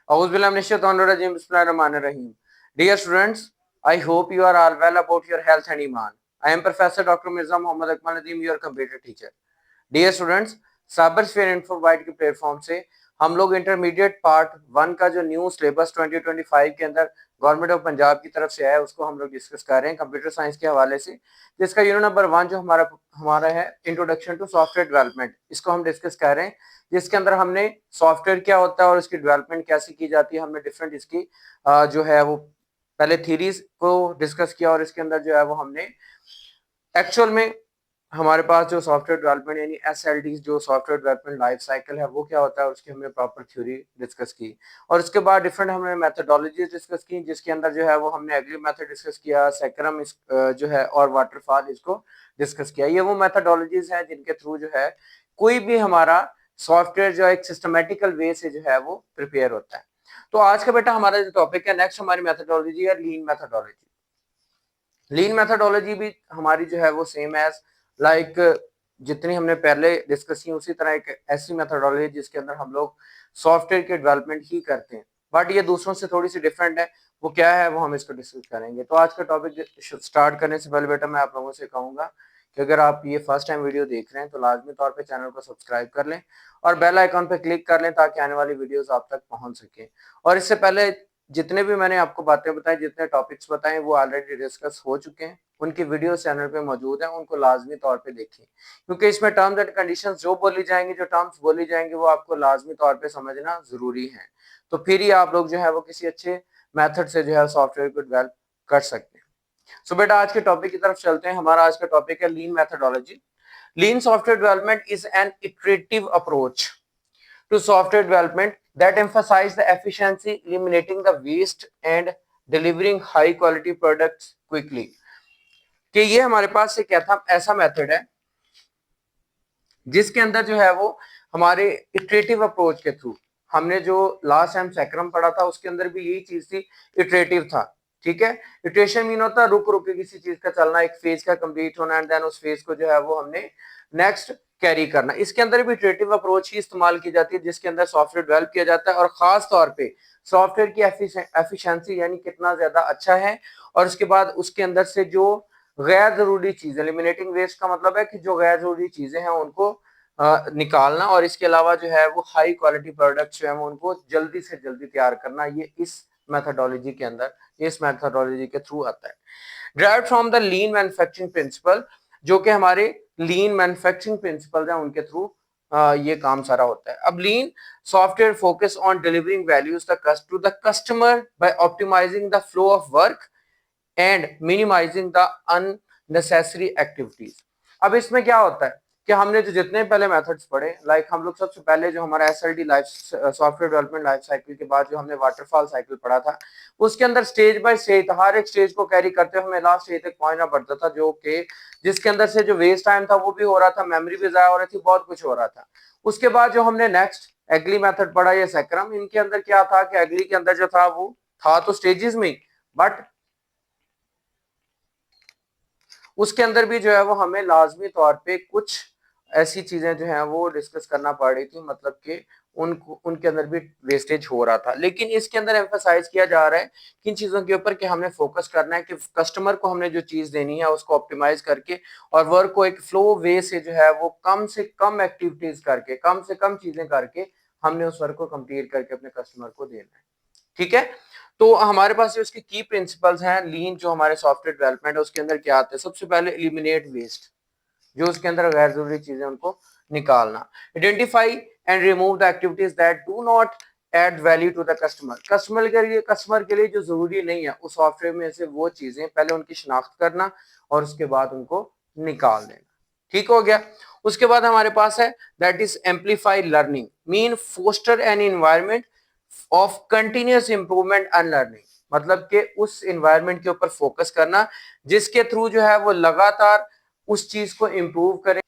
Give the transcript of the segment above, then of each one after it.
Auzubillahiminash-shaitanir-rajim. Bismillahir-rahmanir-rahim. Dear students, I hope you are all well about your health and iman. I am Professor Dr. Mirza Muhammad Akmal Nadeem, your computer teacher. Dear students, cyber sphere info byte के platform से हम लोग intermediate part 1 का जो new syllabus 2025 के अंदर government of Punjab की तरफ से आया है उसको हम लोग डिस्कस कर रहे हैं कंप्यूटर साइंस के हवाले से। जिसका यूनिट नंबर 1 जो हमारा हमारा है इंट्रोडक्शन टू सॉफ्टवेयर डेवलपमेंट, इसको हम डिस्कस कर रहे हैं। जिसके अंदर हमने सॉफ्टवेयर क्या होता है और इसकी डेवलपमेंट कैसे की जाती है, हमने डिफरेंट इसकी जो है वो पहले थ्योरीज को डिस्कस किया और इसके अंदर जो है वो हमने एक्चुअल में हमारे पास जो सॉफ्टवेयर डेवलपमेंट यानी एसएलडी जो सॉफ्टवेयर डेवलपमेंट लाइफ साइकिल है वो क्या होता है उसकी हमने प्रॉपर थ्योरी डिस्कस की। और उसके बाद डिफरेंट हमने मेथोडोलॉजीज डिस्कस की, जिसके अंदर जो है वो हमने एग्री मेथड डिस्कस किया, सेक्रम जो है और वाटरफॉल इसको डिस्कस किया। ये वो मेथोडोलॉजीज हैं जिनके थ्रू जो है कोई भी हमारा सॉफ्टवेयर जो एक सिस्टमेटिकल वे से जो है वो प्रिपेयर होता है। तो आज का बेटा हमारा जो टॉपिक है नेक्स्ट हमारी मेथोडोलॉजी है लीन मेथोडोलॉजी। लीन मेथोडोलॉजी भी हमारी जो है वो सेम एज लाइक जितनी हमने पहले डिस्कस की उसी तरह एक ऐसी मेथोडोलॉजी जिसके अंदर हम लोग सॉफ्टवेयर के डेवलपमेंट ही करते हैं, बट ये दूसरों से थोड़ी सी डिफरेंट है। वो क्या है वो हम इसको डिस्कस करेंगे। तो आज का टॉपिक स्टार्ट करने से पहले बेटा मैं आप लोगों से कहूंगा कि अगर आप ये फर्स्ट टाइम वीडियो देख रहे हैं तो लाजमी तौर पे चैनल को सब्सक्राइब कर लें और बेल आइकॉन पे क्लिक कर लें ताकि आने वाली वीडियोस आप तक पहुंच सके। और इससे पहले जितने भी मैंने आपको बातें बताई, जितने टॉपिक्स बताए वो ऑलरेडी डिस्कस हो चुके हैं, उनकी वीडियो चैनल पे मौजूद है, उनको लाजमी तौर पे देखें क्योंकि इसमें टर्म्स एंड कंडीशंस जो बोली जाएंगी, जो टर्म्स बोली जाएंगी वो आपको लाजमी तौर पे समझना जरूरी है। तो फिर ही आप लोग जो है वो किसी अच्छे मेथड से जो है सॉफ्टवेयर को डेवलप कर सकते हैं। सो बेटा आज के टॉपिक की तरफ चलते हैं। हमारा आज का टॉपिक है lean methodology. Lean software development is an iterative approach to software development that emphasize the efficiency, eliminating the waste and delivering high quality products quickly। कि ये हमारे पास एक ऐसा मेथड है जिसके अंदर जो है वो हमारे इटरेटिव अप्रोच के थ्रू, हमने जो लास्ट टाइम सेक्रम पढ़ा था उसके अंदर भी यही चीज थी, इटरेटिव था। ठीक है, इटरेशन मीन होता है रुक रुक के किसी चीज का चलना, एक फेज का कंप्लीट होना एंड देन उस फेज को जो है वो हमने नेक्स्ट कैरी करना। इसके अंदर भी इटरेटिव अप्रोच ही इस्तेमाल की जाती है जिसके अंदर सॉफ्टवेयर डेवलप किया जाता है और खास तौर पे सॉफ्टवेयर की एफिशिएंसी यानी कितना ज्यादा अच्छा है, और उसके बाद उसके अंदर से जो गैर जरूरी चीजें, एलिमिनेटिंग वेस्ट का मतलब है कि जो गैर जरूरी चीजें हैं उनको निकालना, और इसके अलावा जो है वो हाई क्वालिटी प्रोडक्ट्स जो है उनको जल्दी से जल्दी तैयार करना। ये इस मेथोडोलॉजी के अंदर, इस मेथोडोलॉजी के थ्रू आता है। Drive from the lean manufacturing principle, जो कि हमारे लीन मैन्युफैक्चरिंग प्रिंसिपल है उनके थ्रू ये काम सारा होता है। अब lean software focus on delivering values to the customer by optimising the flow of work and minimising the unnecessary activities. अब इसमें क्या होता है कि हमने जो जितने पहले मेथड्स पढ़े, लाइक हम लोग सबसे पहले जो हमारा SLD life software development life cycle के बाद जो हमने वाटरफॉल साइकिल पढ़ा था, उसके अंदर स्टेज बाय स्टेज हर एक स्टेज को कैरी करते हुए हमें लास्ट स्टेज तक पहुंचना पड़ता था, जो कि जिसके अंदर से जो वेस्ट टाइम था वो भी हो रहा था, मेमोरी भी जाया हो रही थी, बहुत कुछ हो रहा था। उसके बाद जो हमने नेक्स्ट एग्ली मेथड पढ़ा या सेक्रम, इनके अंदर क्या था कि एग्ली के अंदर जो था वो था तो स्टेजेस में, बट उसके अंदर भी जो है वो हमें लाजमी तौर पे कुछ ऐसी चीजें जो है वो डिस्कस करना पड़ रही थी, मतलब कि उनके अंदर भी वेस्टेज हो रहा था। लेकिन इसके अंदर एम्फसाइज किया जा रहा है किन चीजों के ऊपर कि हमने फोकस करना है कि कस्टमर को हमने जो चीज देनी है उसको ऑप्टिमाइज करके और वर्क को एक फ्लो वे से जो है वो कम से कम एक्टिविटीज करके, कम से कम चीजें करके हमने उस वर्क को कंप्लीट करके अपने कस्टमर को देना है। ठीक है, तो हमारे पास जो इसके की प्रिंसिपल्स हैं लीन जो हमारे सॉफ्टवेयर डेवलपमेंट है उसके अंदर क्या आते हैं। सबसे पहले एलिमिनेट वेस्ट, जो उसके अंदर गैर जरूरी चीजें उनको निकालना। Identify and remove the activities that do not add value to the customer, customer के लिए जो जरूरी नहीं है उस सॉफ्टवेयर में से वो चीजें पहले उनकी शिनाख्त करना और उसके बाद उनको निकाल देना। ठीक हो गया। उसके बाद हमारे पास है that is amplify learning, mean foster an environment of continuous improvement and learning, मतलब कि उस एनवायरमेंट के ऊपर फोकस करना जिसके थ्रू जो है वो लगातार उस चीज को इंप्रूव करें।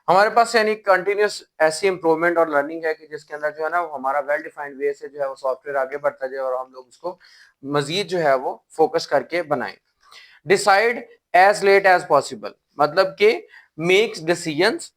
हमारे पास यानी कंटिन्यूअस ऐसी इंप्रूवमेंट और लर्निंग है कि जिसके अंदर जो है ना वो हमारा वेल डिफाइंड वे से जो है वो सॉफ्टवेयर आगे बढ़ता जाए और हम लोग उसको मजीद जो है वो फोकस करके बनाएं। Decide as late as possible, मतलब कि मेक्स डिसीजंस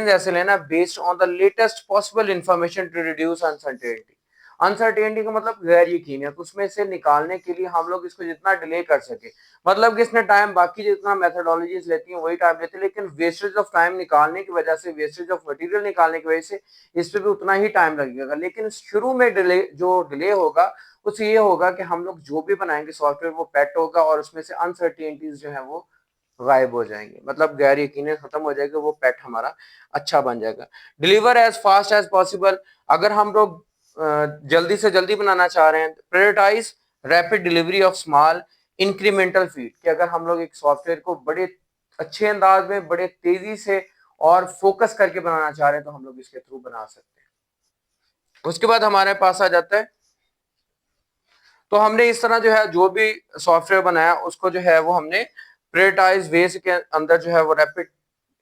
ऐसे लेना based on the latest possible information to reduce uncertainty, uncertainty का मतलब गैर यकीनियत, उसमें से निकालने के लिए हम लोग इसको जितना डिले कर सके, मतलब कि इसने टाइम बाकी जितना मेथोडोलॉजीज लेती हैं वही टाइम लेती है, लेकिन वेस्टेज ऑफ टाइम निकालने की वजह से, वेस्टेज ऑफ मटेरियल निकालने की वजह से इस पे भी उतना ही टाइम लगेगा। लेकिन शुरू में डिले होगा उससे ये होगा कि हम लोग जो भी बनाएंगे सॉफ्टवेयर वो पेट होगा और उसमें से अनसर्टेनिटीज जो है वो गायब हो जाएंगे, मतलब गैर यकीनियत खत्म हो जाएगी, वो पेट हमारा अच्छा बन जाएगा। Deliver as fast as possible, अगर हम लोग जल्दी से जल्दी बनाना चाह रहे हैं, prioritise rapid delivery of small incremental feed, कि अगर हम लोग एक सॉफ्टवेयर को बड़े अच्छे अंदाज में, बड़े तेजी से और फोकस करके बनाना चाह रहे हैं तो हम लोग इसके थ्रू बना सकते हैं। उसके बाद हमारे पास आ जाता है, तो हमने इस तरह जो है जो भी सॉफ्टवेयर बनाया उसको जो है वो हमने प्रायोरिटाइज वे के अंदर जो है वो रैपिड,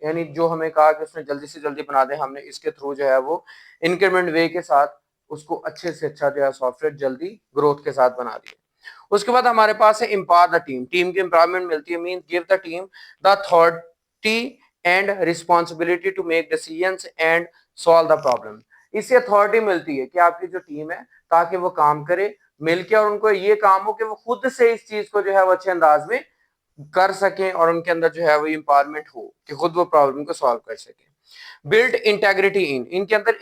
यानी जो हमें कहा कि उसने जल्दी से जल्दी बना दे, हमने इसके थ्रू जो है वो इंक्रीमेंट वे के साथ उसको अच्छे से अच्छा जो है सॉफ्टवेयर जल्दी ग्रोथ के साथ बना दिया। उसके बाद हमारे पास है एम्पावर द टीम, टीम की एम्पावरमेंट मिलती है, mean give the team the authority and responsibility to make decisions and solve the problem. इससे अथॉरिटी मिलती है कि आपकी जो टीम है ताकि वो काम करे मिलके, और उनको ये काम हो कि वो खुद से इस चीज को जो है वो अच्छे अंदाज में कर सकें और उनके अंदर जो है वो एम्पावरमेंट हो कि खुद वो प्रॉब्लम को सॉल्व कर सकें। बिल्ड इंटेग्रिटी इनके अंदर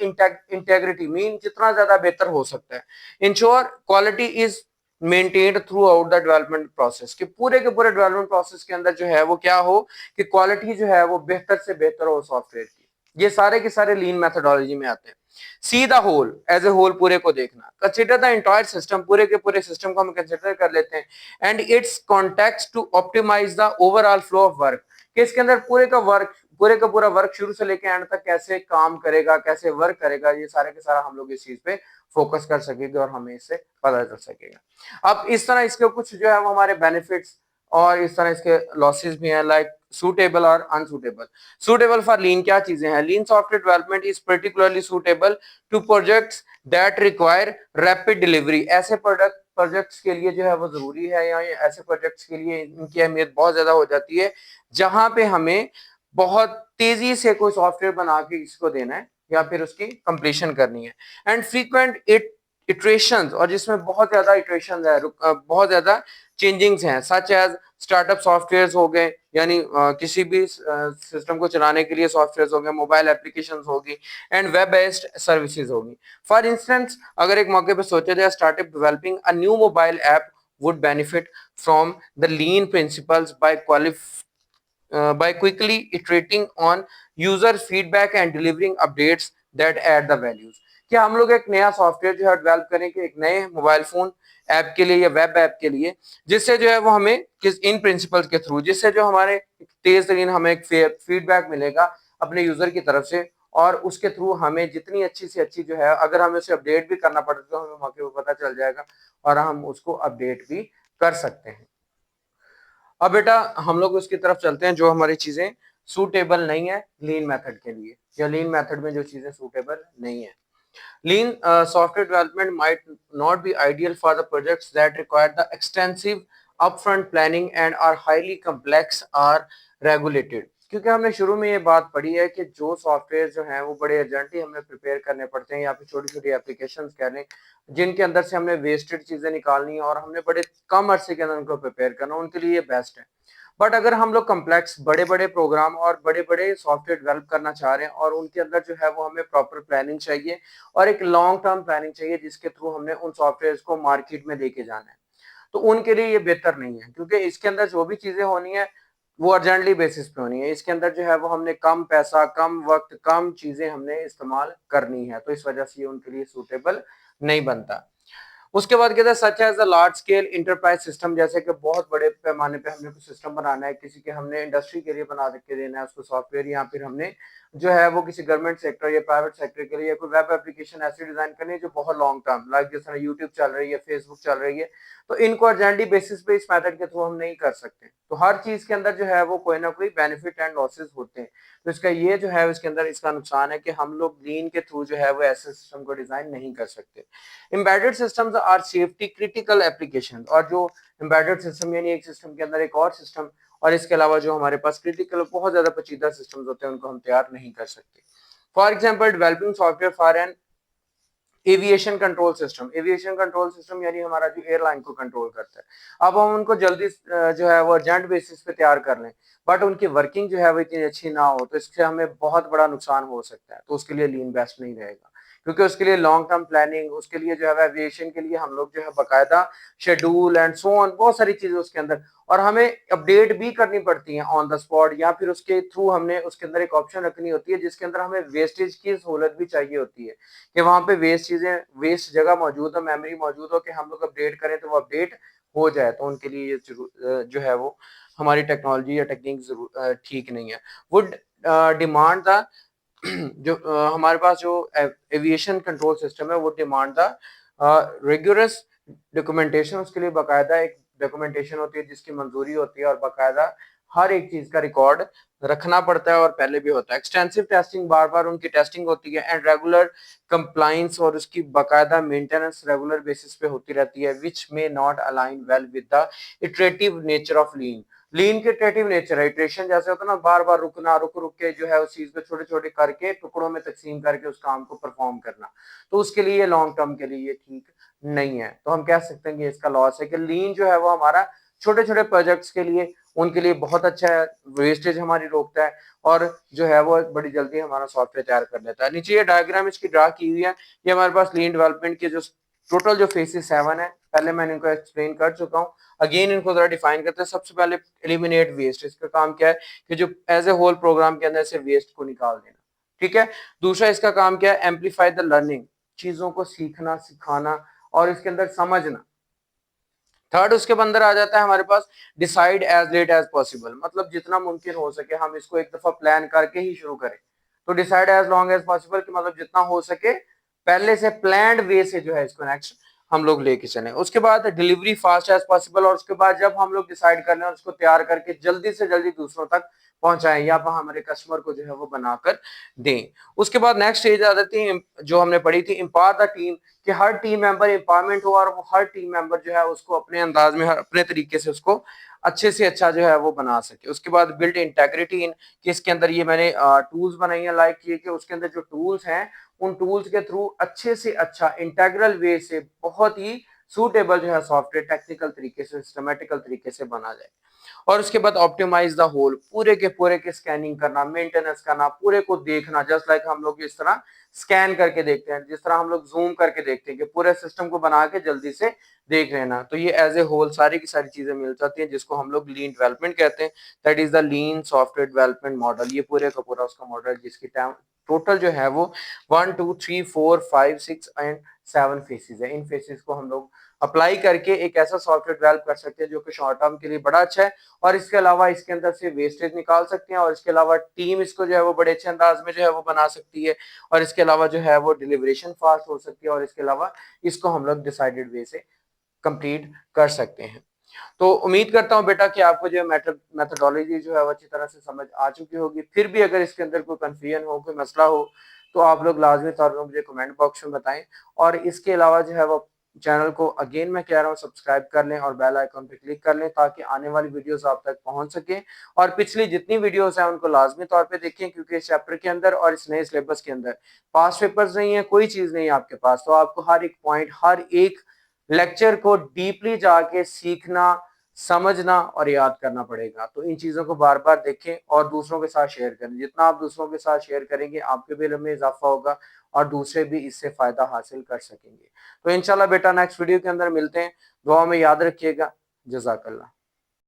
इंटेग्रिटी मीन जितना ज्यादा बेहतर हो सकता है। Ensure quality is maintained through out the development process, कि पूरे के पूरे डेवलपमेंट प्रोसेस के अंदर जो है वो क्या हो कि क्वालिटी जो है वो बेहतर से बेहतर हो सॉफ्टवेयर की। ये सारे के सारे लीन मेथोडोलॉजी में आते हैं। See the whole, as a whole पूरे को देखना, कंसिडर द एंटायर सिस्टम, पूरे के पूरे सिस्टम को हम कंसिडर कर लेते हैं, and its context to optimise the overall flow of work, कि इसके अंदर पूरे का पूरा वर्क शुरू से लेकर एंड तक कैसे काम करेगा, कैसे वर्क करेगा, ये सारे के सारा हम लोग इस चीज पे फोकस कर सकेंगे और हमें इससे पता चल सकेगा। अब इस तरह इसके कुछ जो है वो हमारे बेनिफिट्स और इस तरह इसके लॉसेस भी हैं, लाइक सूटेबल और अनसूटेबल। सूटेबल फॉर लीन क्या चीजें हैं? Lean software development is particularly suitable to projects that require rapid delivery, ऐसे प्रोजेक्ट्स के लिए जो है वो जरूरी है, या ऐसे प्रोजेक्ट्स के लिए इनकी अहमियत बहुत ज्यादा हो जाती है जहां पे हमें बहुत तेजी से कोई सॉफ्टवेयर बना के इसको देना है या फिर उसकी कंप्लीशन करनी है। एंड फ्रीक्वेंट इटरेशंस, और जिसमें बहुत ज्यादा इटरेशन है, बहुत ज्यादा चेंजिंग्स हैं, सच एज स्टार्टअप सॉफ्टवेयर हो गए, यानी किसी भी सिस्टम को चलाने के लिए सॉफ्टवेयर हो गए, मोबाइल एप्लीकेशन होगी एंड वेब बेस्ड सर्विसेज होगी। फॉर इंस्टेंस अगर एक मौके पर सोचा जाए, startup developing a new mobile app would benefit from the lean principles by quickly iterating on user feedback and delivering updates that add the values। क्या हम लोग एक नया सॉफ्टवेयर जो है डेवलप करें कि एक नए मोबाइल फोन ऐप के लिए या वेब ऐप के लिए, जिससे जो है वो हमें किस इन प्रिंसिपल्स के थ्रू, जिससे जो हमारे तेज तरीन हमें एक फीडबैक मिलेगा अपने यूजर की तरफ से, और उसके थ्रू हमें जितनी अच्छी से अच्छी जो है, अगर हमें उसे अपडेट भी करना पड़ता तो हमें मौके पर पता चल जाएगा और हम उसको अपडेट भी कर सकते हैं। अब बेटा हम लोग उसकी तरफ चलते हैं जो हमारी चीजें सूटेबल नहीं है लीन मेथड के लिए, या लीन मेथड में जो चीजें सूटेबल नहीं है। Lean software development might not be ideal for the projects that require the extensive upfront planning and are highly complex or regulated, क्योंकि हमने शुरू में ये बात पढ़ी है कि जो सॉफ्टवेयर जो हैं वो बड़े अर्जेंटली हमें प्रिपेयर करने पड़ते हैं, या फिर छोटी छोटी एप्लीकेशंस कह लें जिनके अंदर से हमने वेस्टेड चीजें निकालनी है और हमने बड़े कम अरसे के अंदर उनको प्रिपेयर करना, उनके लिए ये बेस्ट है। बट अगर हम लोग कम्प्लेक्स बड़े बड़े प्रोग्राम और बड़े बड़े सॉफ्टवेयर डेवलप करना चाह रहे हैं और उनके अंदर जो है वो हमें प्रॉपर प्लानिंग चाहिए और एक लॉन्ग टर्म प्लानिंग चाहिए जिसके थ्रू हमने उन सॉफ्टवेयर को मार्केट में लेके जाना है, तो उनके लिए ये बेहतर नहीं है, क्योंकि इसके अंदर जो भी चीजें होनी है वो अर्जेंटली बेसिस पे होनी है। इसके अंदर जो है वो हमने कम पैसा, कम वक्त, कम चीजें हमने इस्तेमाल करनी है, तो इस वजह से ये उनके लिए सूटेबल नहीं बनता। उसके बाद कहते हैं such as a large scale enterprise system, जैसे कि बहुत बड़े पैमाने पे हमने कुछ सिस्टम बनाना है, किसी के हमने इंडस्ट्री के लिए बना के देना है उसको सॉफ्टवेयर, या फिर हमने जो है वो किसी गवर्नमेंट सेक्टर या प्राइवेट सेक्टर के लिए कोई वेब एप्लीकेशन ऐसी डिजाइन करनी है जो बहुत लॉन्ग टर्म, लाइक जिस तरह यूट्यूब चल रही है, फेसबुक चल रही है, तो इनको अर्जेंटली बेसिस पे इस मेथड के थ्रू हम नहीं कर सकते। तो हर चीज के अंदर जो है वो कोई ना कोई बेनिफिट एंड लॉसेस होते हैं, तो इसका ये जो है इसके अंदर इसका नुकसान है कि हम लोग लीन के थ्रू जो है वो ऐसे सिस्टम को डिजाइन नहीं कर सकते। Embedded systems are safety critical application, और जो एम्बेडेड सिस्टम यानी एक सिस्टम के अंदर एक और सिस्टम, और इसके अलावा जो हमारे पास क्रिटिकल बहुत ज्यादा पेचीदा सिस्टम्स होते हैं उनको हम तैयार नहीं कर सकते। For example developing software for an aviation control system यानी हमारा जो एयरलाइन को कंट्रोल करता है। अब हम उनको जल्दी जो है वो अर्जेंट बेसिस पे तैयार कर लें, बट उनकी वर्किंग जो है वो इतनी अच्छी ना हो, तो इससे हमें बहुत बड़ा नुकसान हो सकता है। तो उसके लिए लीन बेस्ट नहीं रहेगा, क्योंकि उसके लिए लॉन्ग टर्म प्लानिंग, उसके लिए जो है एविएशन के लिए हम लोग जो है बाकायदा शेड्यूल एंड सो ऑन, बहुत सारी चीजें उसके अंदर, और हमें अपडेट भी करनी पड़ती है ऑन द स्पॉट, या फिर उसके थ्रू हमने उसके अंदर एक ऑप्शन रखनी होती है जिसके अंदर हमें वेस्टेज की सहूलत भी चाहिए होती है, कि वहां पे वेस्ट चीजें, वेस्ट जगह मौजूद हो, मेमोरी मौजूद हो, कि हम लोग अपडेट करें तो वो अपडेट हो जाए। तो उनके लिए ये जो है वो हमारी टेक्नोलॉजी या टेक्निक ठीक नहीं है। वुड डिमांड द जो हमारे पास जो एविएशन कंट्रोल सिस्टम है वो डिमांड द रिगोरस डॉक्यूमेंटेशन, उसके लिए बाकायदा एक डॉक्यूमेंटेशन होती है जिसकी मंजूरी होती है, और बाकायदा हर एक चीज का रिकॉर्ड रखना पड़ता है, और पहले भी होता है। एक्सटेंसिव टेस्टिंग, बार बार उनकी टेस्टिंग होती है, एंड रेगुलर कंप्लाइंस, और उसकी बाकायदा मेंटेनेंस रेगुलर बेसिस पे होती रहती है, which may not align well with the iterative nature of lean के इटरेटिव नेचर है। इटरेशन जैसे होता है ना, बार बार रुकना, रुक रुक के जो है उस चीज को छोटे छोटे करके टुकड़ों में तकसीम करके उस काम को परफॉर्म करना, तो उसके लिए लॉन्ग टर्म के लिए ठीक नहीं है। तो हम कह सकते हैं कि इसका लॉस है कि लीन जो है वो हमारा छोटे छोटे प्रोजेक्ट्स के लिए, उनके लिए बहुत अच्छा है, वेस्टेज हमारी रोकता है, और जो है वो बड़ी जल्दी हमारा सॉफ्टवेयर तैयार कर लेता है। नीचे ये डायग्राम इसकी ड्रा की हुई है, ये हमारे पास लीन डेवलपमेंट के जो टोटल जो फेसेस 7 है, पहले मैंने इनको एक्सप्लेन कर चुका हूँ, अगेन इनको जरा डिफाइन करते हैं। सबसे पहले एलिमिनेट वेस्ट, इसका काम क्या है कि जो एज ए होल प्रोग्राम के अंदर से वेस्ट को निकाल देना, ठीक है। दूसरा इसका काम क्या है, एम्पलीफाई द लर्निंग, चीजों को सीखना, सिखाना और इसके अंदर समझना। थर्ड उसके अंदर आ जाता है हमारे पास decide as late as possible, मतलब जितना मुमकिन हो सके हम इसको एक दफा प्लान करके ही शुरू करें। तो decide as long as possible कि मतलब जितना हो सके पहले से प्लान्ड वे से जो है इसको नेक्स्ट हम लोग लेके चले। उसके बाद डिलीवरी फास्ट एज पॉसिबल, और उसके बाद जब हम लोग डिसाइड कर लें और उसको तैयार करके जल्दी से जल्दी दूसरों तक पहुंचाएं, या हमारे कस्टमर को जो है वो बनाकर दें। उसके बाद नेक्स्ट स्टेज आ जाती है जो हमने पढ़ी थी, एम्पावर द टीम, कि हर टीम मेंबर एम्पावरमेंट हो, और वो हर टीम मेंबर जो है उसको अपने अंदाज में, अपने तरीके से उसको अच्छे से अच्छा जो है वो बना सके। उसके बाद बिल्ड इंटेग्रिटी इन, कि इसके अंदर ये मैंने टूल्स बनाई है लाइक ये, कि उसके अंदर जो टूल्स हैं उन टूल्स के थ्रू अच्छे से अच्छा इंटेग्रल वे से बहुत ही सूटेबल जो है सॉफ्टवेयर टेक्निकल तरीके से, सिस्टमेटिकल तरीके से बना जाए। और उसके बाद ऑप्टिमाइज द होल, पूरे के स्कैनिंग करना, मेंटेनेंस करना, पूरे को देखना, जस्ट लाइक हम लोग इस तरह स्कैन करके देखते हैं, जिस तरह हम लोग जूम करके देखते हैं, कि पूरे सिस्टम को बना के जल्दी से देख लेना। तो ये एज ए होल सारी की सारी चीजें मिल जाती हैं, जिसको हम लोग लीन डेवलपमेंट कहते हैं। That is the lean software development model. ये पूरे का पूरा उसका मॉडल, जिसकी टोटल जो है वो 1 2 3 4 5 6 एंड 7 फेसेस है। इन फेसेस को हम लोग अप्लाई करके एक ऐसा सॉफ्टवेयर डेवलप कर सकते हैं जो कि शॉर्ट टर्म के लिए बड़ा अच्छा है, और इसके अलावा इसके अंदर से वेस्टेज निकाल सकते हैं, और इसके अलावा टीम इसको जो है वो बड़े अच्छे अंदाज में जो है वो बना सकती है, और इसके अलावा जो है वो डिलीवरेशन फास्ट हो सकती है, और इसके अलावा इसको हम लोग डिसाइडेड वे से कंप्लीट कर सकते हैं। तो उम्मीद करता हूं बेटा कि आपको जो मेथोडोलॉजी जो है वो अच्छी तरह से समझ आ चुकी होगी। फिर भी अगर इसके अंदर कोई कंफ्यूजन हो, कोई मसला हो, तो आप लोग लाजमी तौर पर मुझे कमेंट बॉक्स में बताएं। और इसके अलावा जो है वो चैनल को अगेन मैं कह रहा हूँ सब्सक्राइब कर लें और बेल आइकन पे क्लिक कर लें, ताकि आने वाली वीडियोस आप तक पहुंच सके। और पिछली जितनी वीडियोस हैं उनको लाजमी तौर पे देखें, क्योंकि इस चैप्टर के अंदर और इस नए सिलेबस के अंदर पास पेपर्स नहीं है, कोई चीज नहीं है आपके पास, तो आपको हर एक पॉइंट, हर एक लेक्चर को डीपली जाके सीखना, समझना और याद करना पड़ेगा। तो इन चीजों को बार बार देखें और दूसरों के साथ शेयर करें। जितना आप दूसरों के साथ शेयर करेंगे आपके भी इल्म में इजाफा होगा, और दूसरे भी इससे फायदा हासिल कर सकेंगे। तो इंशाल्लाह बेटा नेक्स्ट वीडियो के अंदर मिलते हैं। दुआ में याद रखिएगा। जज़ाकल्लाह।